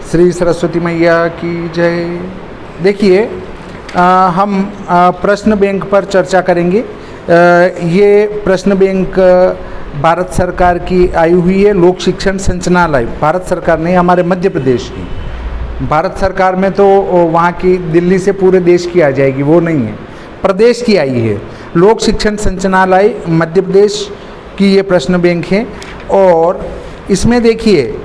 श्री सरस्वती मैया की जय। देखिए हम प्रश्न बैंक पर चर्चा करेंगे। ये प्रश्न बैंक भारत सरकार की आई हुई है, लोक शिक्षण संचालनालय, भारत सरकार नहीं, हमारे मध्य प्रदेश की। भारत सरकार में तो वहाँ की दिल्ली से पूरे देश की आ जाएगी, वो नहीं है, प्रदेश की आई है। लोक शिक्षण संचालनालय मध्य प्रदेश की ये प्रश्न बैंक है। और इसमें देखिए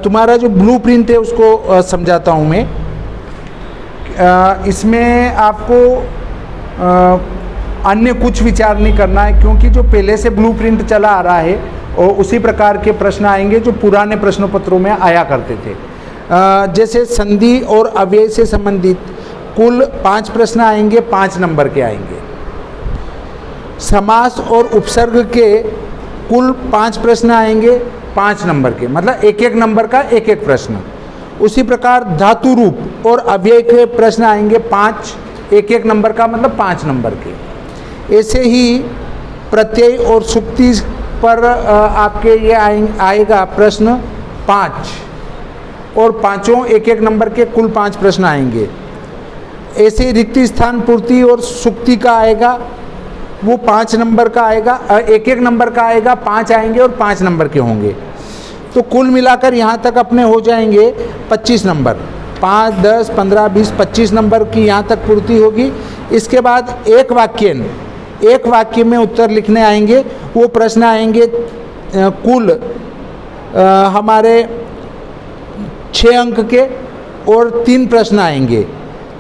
तुम्हारा जो ब्लूप्रिंट है उसको समझाता हूँ मैं। इसमें आपको अन्य कुछ विचार नहीं करना है, क्योंकि जो पहले से ब्लूप्रिंट चला आ रहा है और उसी प्रकार के प्रश्न आएंगे जो पुराने प्रश्न पत्रों में आया करते थे। जैसे संधि और अव्यय से संबंधित कुल 5 प्रश्न आएंगे, 5 नंबर के आएंगे। समास और उपसर्ग के कुल 5 प्रश्न आएंगे, 5 नंबर के, मतलब एक एक नंबर का एक एक प्रश्न। उसी प्रकार धातु रूप और अव्यय के प्रश्न आएंगे 5, एक एक नंबर का, मतलब 5 नंबर के। ऐसे ही प्रत्यय और सुक्ति पर आपके ये आएगा प्रश्न 5, और पाँचों एक एक नंबर के कुल 5 प्रश्न आएंगे। ऐसे ही रिक्त स्थान पूर्ति और सुक्ति का आएगा, वो 5 नंबर का आएगा, एक एक नंबर का आएगा, 5 आएंगे और 5 नंबर के होंगे। तो कुल मिलाकर यहाँ तक अपने हो जाएंगे 25 नंबर। 5, 10, 15, 20, 25 नंबर की यहाँ तक पूर्ति होगी। इसके बाद एक वाक्य में उत्तर लिखने आएंगे, वो प्रश्न आएंगे कुल हमारे 6 अंक के, और 3 प्रश्न आएंगे।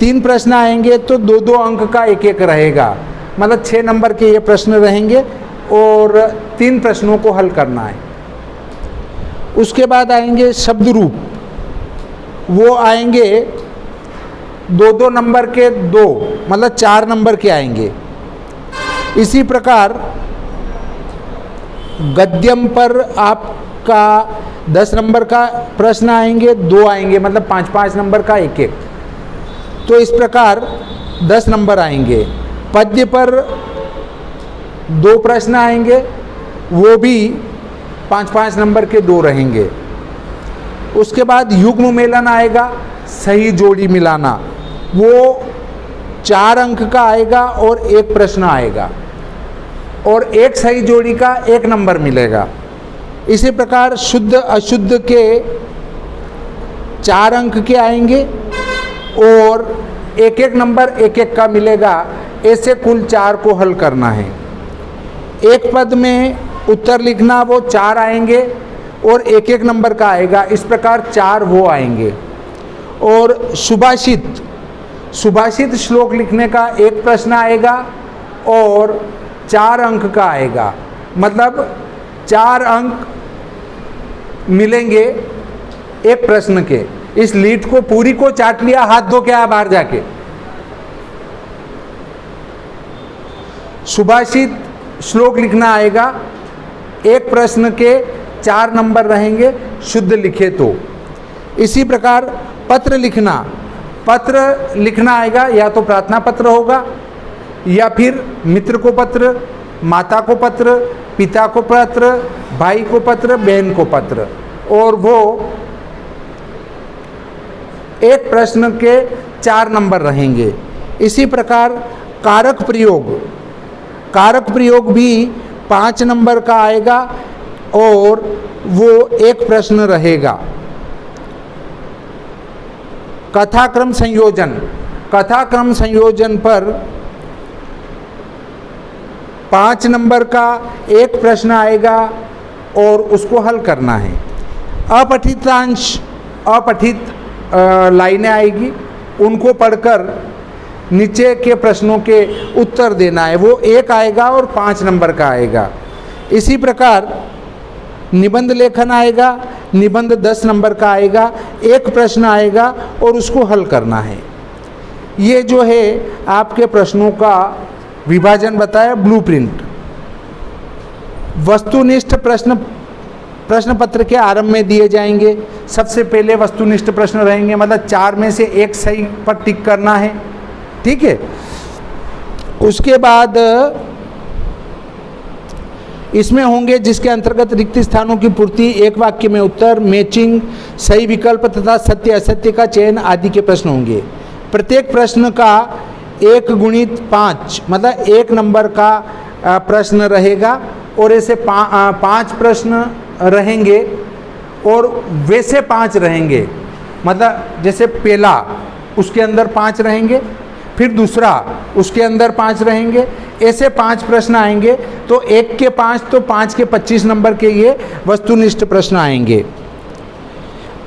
3 प्रश्न आएंगे तो 2-2 अंक का एक एक रहेगा, मतलब 6 नंबर के ये प्रश्न रहेंगे और 3 प्रश्नों को हल करना है। उसके बाद आएंगे शब्द रूप, वो आएंगे 2-2 नंबर के 2, मतलब 4 नंबर के आएंगे। इसी प्रकार गद्यम पर आपका 10 नंबर का प्रश्न आएंगे, 2 आएंगे, मतलब 5-5 नंबर का एक एक। तो इस प्रकार 10 नंबर आएंगे। पद्य पर 2 प्रश्न आएंगे, वो भी 5-5 नंबर के 2 रहेंगे। उसके बाद युग्म मेलन आएगा, सही जोड़ी मिलाना, वो 4 अंक का आएगा और 1 प्रश्न आएगा, और एक सही जोड़ी का 1 नंबर मिलेगा। इसी प्रकार शुद्ध अशुद्ध के 4 अंक के आएंगे और एक एक नंबर एक एक का मिलेगा। ऐसे कुल 4 को हल करना है। एक पद में उत्तर लिखना, वो 4 आएंगे और एक एक नंबर का आएगा। इस प्रकार 4 वो आएंगे। और सुभाषित श्लोक लिखने का 1 प्रश्न आएगा और 4 अंक का आएगा, मतलब 4 अंक मिलेंगे एक प्रश्न के। इस लीड को पूरी को चाट लिया, हाथ धो के आ बाहर जाके। सुभाषित श्लोक लिखना आएगा, 1 प्रश्न के 4 नंबर रहेंगे शुद्ध लिखे तो। इसी प्रकार पत्र लिखना आएगा, या तो प्रार्थना पत्र होगा, या फिर मित्र को पत्र, माता को पत्र, पिता को पत्र, भाई को पत्र, बहन को पत्र, और वो 1 प्रश्न के 4 नंबर रहेंगे। इसी प्रकार कारक प्रयोग भी 5 नंबर का आएगा और वो 1 प्रश्न रहेगा। कथाक्रम संयोजन पर 5 नंबर का 1 प्रश्न आएगा और उसको हल करना है। अपठित लाइनें आएगी, उनको पढ़कर नीचे के प्रश्नों के उत्तर देना है, वो 1 आएगा और 5 नंबर का आएगा। इसी प्रकार निबंध लेखन आएगा, निबंध 10 नंबर का आएगा, 1 प्रश्न आएगा और उसको हल करना है। ये जो है आपके प्रश्नों का विभाजन बताया ब्लूप्रिंट। वस्तुनिष्ठ प्रश्न पत्र के आरंभ में दिए जाएंगे। सबसे पहले वस्तुनिष्ठ प्रश्न रहेंगे, मतलब 4 में से 1 सही पर टिक करना है, ठीक है। उसके बाद इसमें होंगे जिसके अंतर्गत रिक्त स्थानों की पूर्ति, एक वाक्य में उत्तर, मैचिंग, सही विकल्प तथा सत्य असत्य का चयन आदि के प्रश्न होंगे। प्रत्येक प्रश्न का 1 गुणित 5 मतलब 1 नंबर का प्रश्न रहेगा और ऐसे 5 प्रश्न रहेंगे और वैसे 5 रहेंगे, मतलब जैसे पहला उसके अंदर 5 रहेंगे, फिर दूसरा उसके अंदर 5 रहेंगे, ऐसे 5 प्रश्न आएंगे। तो 1 के 5 तो 5 के 25 नंबर के ये वस्तुनिष्ठ प्रश्न आएंगे।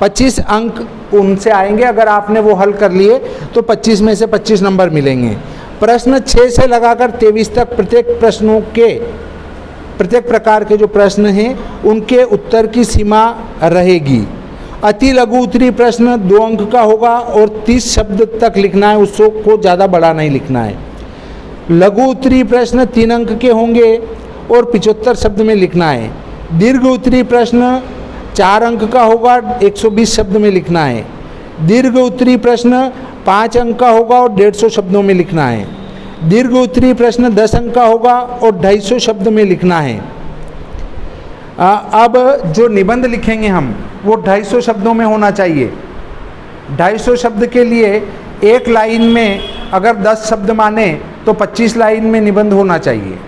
25 अंक उनसे आएंगे, अगर आपने वो हल कर लिए तो 25 में से 25 नंबर मिलेंगे। प्रश्न 6 से लगाकर 23 तक प्रत्येक प्रकार के जो प्रश्न हैं उनके उत्तर की सीमा रहेगी। अति लघु उत्तरीय प्रश्न 2 अंक का होगा और 30 शब्द तक लिखना है, उसको ज़्यादा बड़ा नहीं लिखना है। लघु उत्तरीय प्रश्न 3 अंक के होंगे और 75 शब्द में लिखना है। दीर्घ उत्तरीय प्रश्न 4 अंक का होगा, 120 शब्द में लिखना है। दीर्घ उत्तरीय प्रश्न 5 अंक का होगा और 150 शब्दों में लिखना है। दीर्घ उत्तरीय प्रश्न 10 अंक का होगा और 250 शब्द में लिखना है। अब जो निबंध लिखेंगे हम वो 250 शब्दों में होना चाहिए। 250 शब्द के लिए एक लाइन में अगर 10 शब्द माने तो 25 लाइन में निबंध होना चाहिए।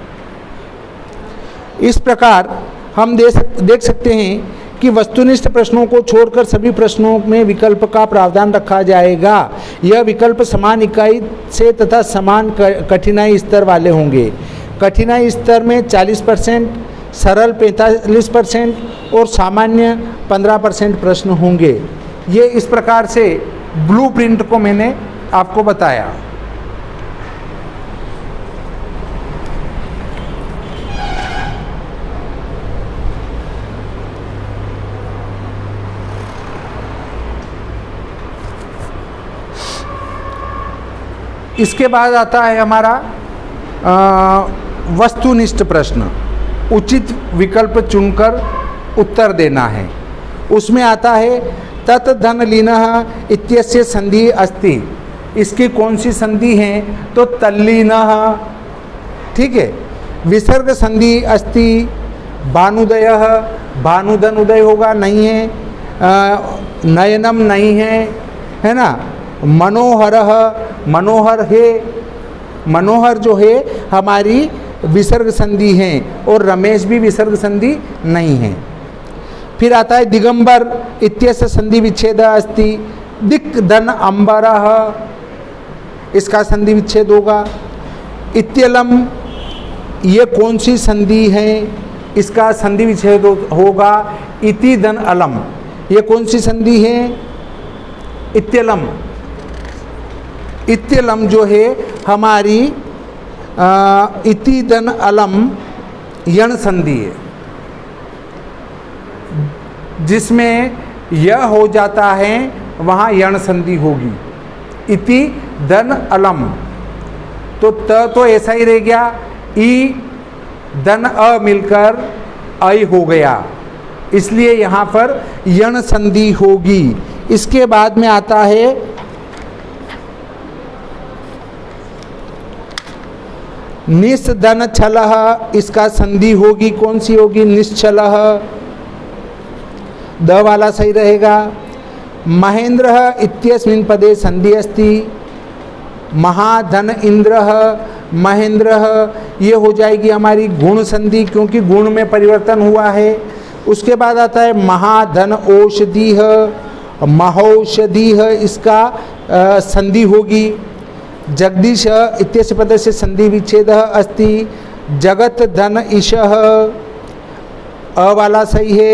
इस प्रकार हम देख सकते हैं कि वस्तुनिष्ठ प्रश्नों को छोड़कर सभी प्रश्नों में विकल्प का प्रावधान रखा जाएगा। यह विकल्प समान इकाई से तथा समान कठिनाई स्तर वाले होंगे। कठिनाई स्तर में 40%, सरल 45% और सामान्य 15% प्रश्न होंगे। ये इस प्रकार से ब्लूप्रिंट को मैंने आपको बताया। इसके बाद आता है हमारा वस्तुनिष्ठ प्रश्न। उचित विकल्प चुनकर उत्तर देना है। उसमें आता है तत् धन लीनः इत्यस्य संधि अस्ति। इसकी कौन सी संधि है? तो तल्लीनः, ठीक है। विसर्ग संधि अस्ति। भानुदयः, भानुधन उदय होगा, नहीं है। नयनम नहीं है ना। मनोहरः, मनोहर है। मनोहर जो है हमारी विसर्ग संधि है और रमेश भी विसर्ग संधि नहीं है। फिर आता है दिगंबर इत्यस्य संधि विच्छेद अस्ति। दिक् धन अंबरः, इसका संधि विच्छेद होगा। इत्यलम, ये कौन सी संधि है? इसका संधि विच्छेद होगा। इति धन अलम, ये कौन सी संधि है? इत्यलम। इत्यलम जो है हमारी इति धन अलम यण संधि है, जिसमें यह हो जाता है वहाँ यण संधि होगी। इति धन अलम, तो ऐसा ही रह गया। ई धन अ मिलकर ऐ हो गया, इसलिए यहाँ पर यण संधि होगी। इसके बाद में आता है निस धन छलः, इसका संधि होगी, कौन सी होगी? निश्चलः। द वाला सही रहेगा। महेंद्र इत्यस्मिन् पदे संधि अस्ति। महाधन इंद्रः, महेंद्र, ये हो जाएगी हमारी गुण संधि, क्योंकि गुण में परिवर्तन हुआ है। उसके बाद आता है महाधन औषधीः, महौषधीः, इसका संधि होगी। जगदीश इत्यस्य पदस्य संधि विच्छेदः अस्ति। जगत धन ईशः, अ वाला सही है।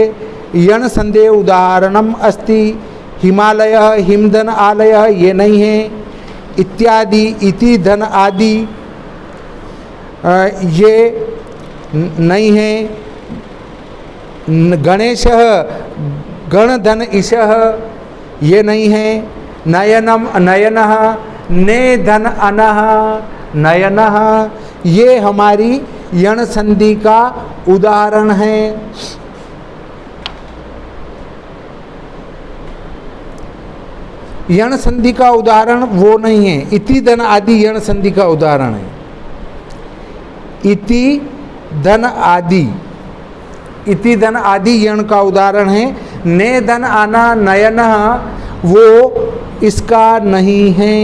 यण संधेय उदाहरणम अस्ति। हिमालय हिमधन आलय, ये नहीं है। इत्यादि इति धन आदि, ये नहीं है। गणेश गण धन ईशः, ये नहीं है। नयनम नयनः, ने धन अनः, नयनः, ये हमारी यण संधि का उदाहरण है। यण संधि का उदाहरण वो नहीं है। इति धन आदि यण संधि का उदाहरण है। इति धन आदि इति धन आदि यण का उदाहरण है। ने धन आना नयन वो इसका नहीं है।